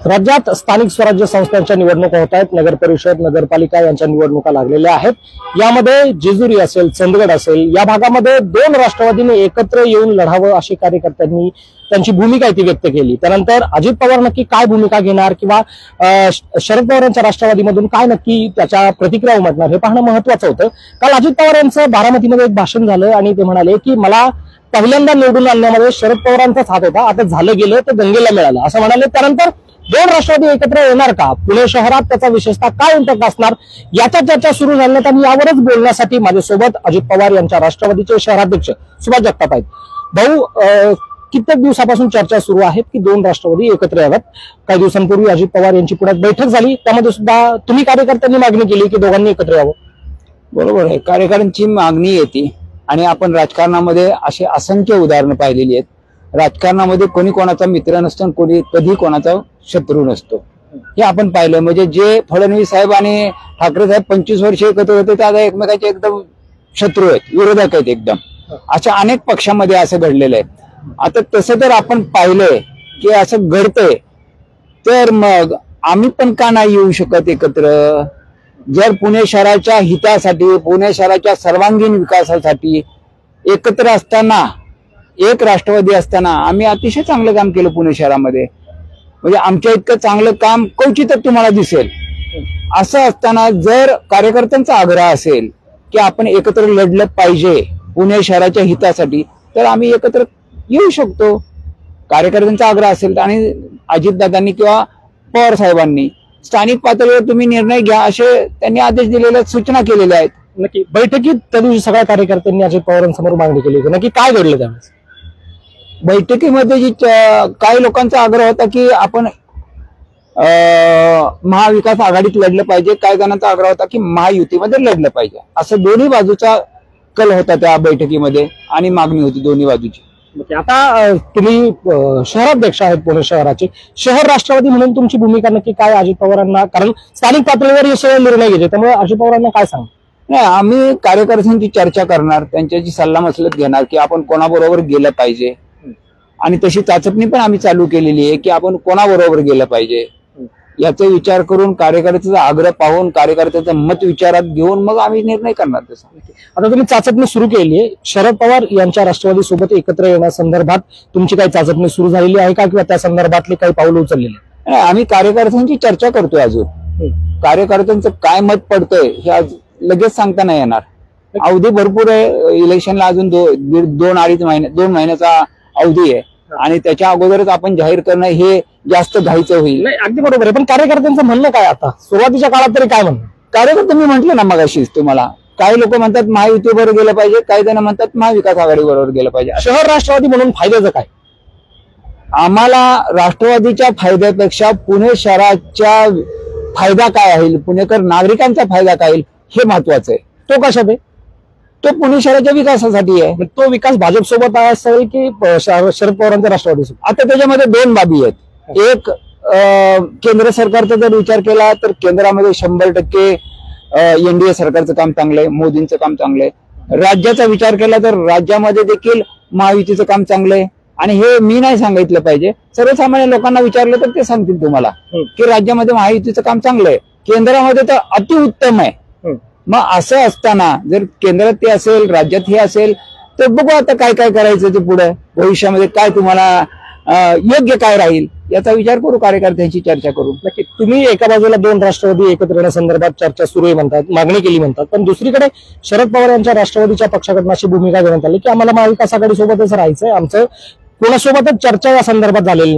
राज्यात स्थानिक स्वराज्य संस्थांच्या निवडणुका होत आहेत। नगर परिषद, नगरपालिका यांच्या निवडणुका लागलेल्या आहेत। यामध्ये जेजुरी असेल, चंदगड असेल, या भागामध्ये दोन राष्ट्रवादीने एकत्र येऊन लढावं अशी कार्यकर्त्यांनी त्यांची भूमिका ती व्यक्त केली। त्यानंतर अजित पवार नक्की काय भूमिका घेणार किंवा शरद पवारांच्या राष्ट्रवादीमधून काय नक्की त्याच्या प्रतिक्रिया उमटणार हे पाहणं महत्त्वाचं होतं। काल अजित पवार यांचं बारामतीमध्ये एक भाषण झालं आणि ते म्हणाले की मला पहिल्यांदा निवडून आणण्यामध्ये शरद पवारांचाच हात होता, आता झालं गेलं तर दंगेला मिळालं असं म्हणाले। त्यानंतर दोन राष्ट्रवादी एकत्र येणार का, पुणे शहरात त्याचा विशेषतः काय इम्पॅक्ट असणार याच्या चर्चा सुरू झाल्यानंतर आणि यावरच बोलण्यासाठी माझ्यासोबत अजित पवार यांच्या राष्ट्रवादीचे शहराध्यक्ष सुभाष जगताप आहेत। भाऊ, कित्येक दिवसापासून चर्चा सुरू आहेत की दोन राष्ट्रवादी एकत्र याव्यात। काही दिवसांपूर्वी अजित पवार यांची पुण्यात बैठक झाली, त्यामध्ये सुद्धा तुम्ही कार्यकर्त्यांनी मागणी केली की दोघांनी एकत्र यावं। बरोबर आहे, कार्यकर्त्यांची मागणी येते आणि आपण राजकारणामध्ये असे असंख्य उदाहरणं पाहिलेली आहेत। राजकारणामध्ये कोणी कोणाचा मित्र नसतो आणि कोणी कधी कोणाचा शत्रू नसतो, हे आपण पाहिलं। म्हणजे जे फडणवीस साहेब आणि ठाकरे साहेब 25 वर्ष एकत्र होते ते आता एकमेकांचे एकदम शत्रू आहेत, विरोधक आहेत एकदम। अशा अनेक पक्षामध्ये असं घडलेलं आहे। आता तसं जर आपण पाहिलंय की असं घडतंय तर मग आम्ही पण का नाही येऊ शकत एकत्र? जर पुणे शहराच्या हितासाठी, पुणे शहराच्या सर्वांगीण विकासासाठी एकत्र असताना, एक राष्ट्रवादी असताना आम्ही अतिशय चांगलं काम केलं पुणे शहरामध्ये। म्हणजे आमच्या इतकं चांगलं काम क्वचितच तुम्हाला दिसेल। असं असताना जर कार्यकर्त्यांचा आग्रह असेल की आपण एकत्र लढलं पाहिजे पुणे शहराच्या हितासाठी, तर आम्ही एकत्र येऊ शकतो। कार्यकर्त्यांचा आग्रह असेल आणि अजितदादांनी किंवा पवार साहेबांनी स्थानिक पातळीवर तुम्ही निर्णय घ्या असे त्यांनी आदेश दिलेल्या, सूचना केलेल्या आहेत। नक्की बैठकीत त्या दिवशी सगळ्या कार्यकर्त्यांनी अजित पवारांसमोर मागणी केली होती, नक्की काय घडलं त्यावेळेस? बैठकीमध्ये जी काही लोकांचा आग्रह होता की आपण महाविकास आघाडीत लढलं पाहिजे, काही जणांचा आग्रह होता की महायुतीमध्ये लढलं पाहिजे। असं दोन्ही बाजूचा कल होता त्या बैठकीमध्ये आणि मागणी होती दोन्ही बाजूची। आता तुम्ही शहराध्यक्ष आहेत पुणे शहराचे, शहर राष्ट्रवादी म्हणून तुमची भूमिका नक्की काय अजित पवारांना? कारण स्थानिक पातळीवर हे सगळे निर्णय घ्यायचे, त्यामुळे अजित पवारांना काय सांग? नाही, आम्ही कार्यकर्त्यांची चर्चा करणार, त्यांच्याशी सल्ला मसलत घेणार की आपण कोणाबरोबर गेलं पाहिजे आणि तशी चाचपणी पण आम्ही चालू केलेली आहे की आपण कोणाबरोबर गेलं पाहिजे याचा विचार करून, कार्यकर्त्याचा आग्रह पाहून, कार्यकर्त्याचं मत विचारात घेऊन मग आम्ही निर्णय करणार। तसं आता तुम्ही चाचपणी सुरू केली आहे, शरद पवार यांच्या राष्ट्रवादी सोबत एकत्र येण्यासंदर्भात तुमची काही चाचपणी सुरू झालेली आहे का किंवा त्या संदर्भातली काही पावलं उचललेली? आम्ही कार्यकर्त्यांची चर्चा करतोय अजून। कार्यकर्त्यांचं काय मत पडतंय हे आज लगेच सांगता नाही येणार, अवधी भरपूर आहे। इलेक्शनला अजून 2 महिन्याचा अवधी आहे आणि त्याच्या अगोदरच आपण जाहीर करणं हे जास्त घाईचं होईल। नाही, अगदी बरोबर आहे, पण कार्यकर्त्यांचं म्हणणं काय आता सुरुवातीच्या काळात तरी काय म्हणणं? कार्यकर्ते मी म्हटलं ना मगाशीच तुम्हाला, काही लोक म्हणतात महायुतीबरोबर गेलं पाहिजे, काही जण म्हणतात महाविकास आघाडीबरोबर गेलं पाहिजे। शहर राष्ट्रवादी म्हणून फायद्याचं काय? आम्हाला राष्ट्रवादीच्या फायद्यापेक्षा पुणे शहराच्या फायदा काय आहे, पुणेकर नागरिकांचा फायदा काय हे महत्वाचं आहे। तो कशात आहे? तो पुणे शहराच्या विकासासाठी आहे। तो विकास भाजप सोबत असेल की शरद पवारांच्या राष्ट्रवादी सोबत? आता त्याच्यामध्ये दोन बाबी आहेत। एक, केंद्र सरकारचा जर विचार केला तर केंद्रामध्ये 100% एनडीए सरकारचं काम चांगलंय, मोदींचं काम चांगलंय। राज्याचा विचार केला तर राज्यामध्ये देखील महायुतीचं काम चांगलंय। आणि हे मी नाही सांगितलं पाहिजे, सर्वसामान्य लोकांना विचारलं तर ते सांगतील तुम्हाला की राज्यामध्ये महायुतीचं काम चांगलंय, केंद्रामध्ये तर अतिउत्तम आहे। मग असं असताना जर केंद्रात ते असेल, राज्यात हे असेल, तर बघू आता काय काय करायचं ते पुढे भविष्यामध्ये, काय तुम्हाला योग्य काय राहील याचा विचार करू, कार्यकर्त्यांची चर्चा करू। नक्की तुम्ही एका बाजूला दोन राष्ट्रवादी एकत्र येण्यासंदर्भात चर्चा सुरू आहे म्हणतात, मागणी केली म्हणतात, पण दुसरीकडे शरद पवार यांच्या राष्ट्रवादीच्या पक्षाकडून अशी भूमिका घेण्यात आली की आम्हाला महाविकास आघाडी सोबतच राहायचंय, आमचं कोणासोबतच चर्चा या संदर्भात झालेली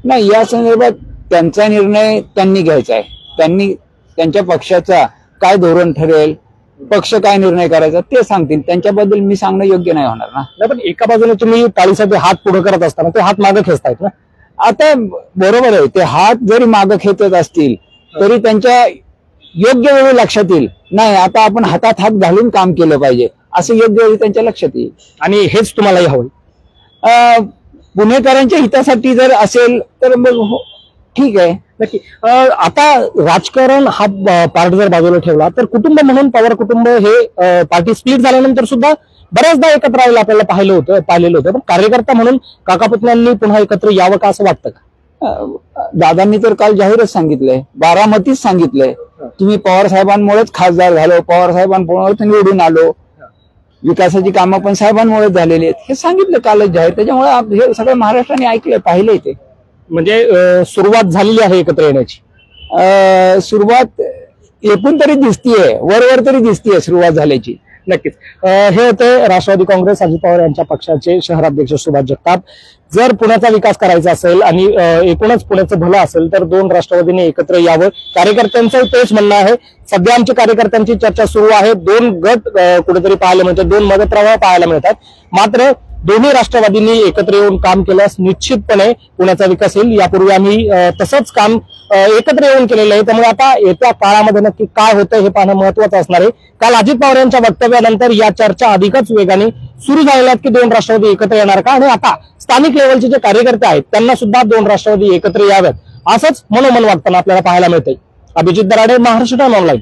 नाही। या संदर्भात त्यांचा निर्णय त्यांनी घ्यायचा आहे। त्यांनी त्यांच्या पक्षाचा काय धोरण ठरेल, पक्ष काय निर्णय करायचा ते सांगतील, त्यांच्याबद्दल मी सांगणं योग्य नाही होणार ना। पण एका बाजूला तुम्ही टाळीसाठी हात पुढे करत असताना ते हात मागे खेचतायत ना? आता बरोबर आहे, ते हात जरी मागे खेचत असतील तरी त्यांच्या योग्य वेळी लक्षात येईल, नाही आता आपण हातात हात घालून काम केलं पाहिजे असं योग्य वेळी त्यांच्या लक्षात येईल। आणि हेच तुम्हालाही हवं? पुणेकरांच्या हितासाठी जर असेल तर मग ठीक आहे। नक्की आता राजकारण हा पार्ट जर बाजूला ठेवला तर कुटुंब म्हणून पवार कुटुंब हे पार्टी स्प्लिट झाल्यानंतर सुद्धा बऱ्याचदा एकत्र राहायला आपल्याला पाहिलेलं होतं, पण कार्यकर्ता म्हणून काका पुतण्यांनी पुन्हा एकत्र यावं का असं वाटतं का? दादांनी तर काल जाहीरच सांगितलंय, बारामतीच सांगितलंय, तुम्ही पवार साहेबांमुळेच खासदार झालो, पवार साहेबांमुळेच निवडून आलो, विकासाची कामं पण साहेबांमुळेच झालेली आहेत, हे सांगितलं कालच जाहीर. त्याच्यामुळे हे सगळं महाराष्ट्राने ऐकलंय, पाहिलंय ते. म्हणजे सुरुवात झालेली आहे एकत्र येण्याची. सुरुवात एकूण तरी दिसतीये, वरवर तरी दिसतीये सुरुवात झाल्याची. नक्कीच. हे होते राष्ट्रवादी काँग्रेस अजित पवार यांच्या पक्षाचे शहराध्यक्ष सुभाष जगताप. जर पुण्याचा विकास करायचा असेल आणि एकूणच पुण्याचं भलं असेल तर दोन राष्ट्रवादीने एकत्र यावं, कार्यकर्त्यांचं तेच म्हणणं आहे. सध्या आमच्या कार्यकर्त्यांची चर्चा सुरू आहे. दोन गट कुठेतरी पाहायला मिळतात, दोन मदतरावा पाहायला मिळतात. मात्र दोन्ही राष्ट्रवादींनी एकत्र येऊन काम केल्यास निश्चितपणे पुण्याचा विकास होईल. यापूर्वी आम्ही तसंच काम एकत्र येऊन केलेलं आहे. त्यामुळे आता येत्या काळामध्ये नक्की काय होतं हे पाहणं महत्वाचं असणार आहे. काल अजित पवार यांच्या वक्तव्यानंतर या चर्चा अधिकच वेगाने सुरू झालेल्या आहेत की दोन राष्ट्रवादी एकत्र येणार का, आणि आता स्थानिक लेवलचे जे कार्यकर्ते आहेत त्यांना सुद्धा दोन राष्ट्रवादी एकत्र याव्यात असंच मनोमन वाटताना आपल्याला पाहायला मिळतंय. Abhijit Darade, Maharashtra time online.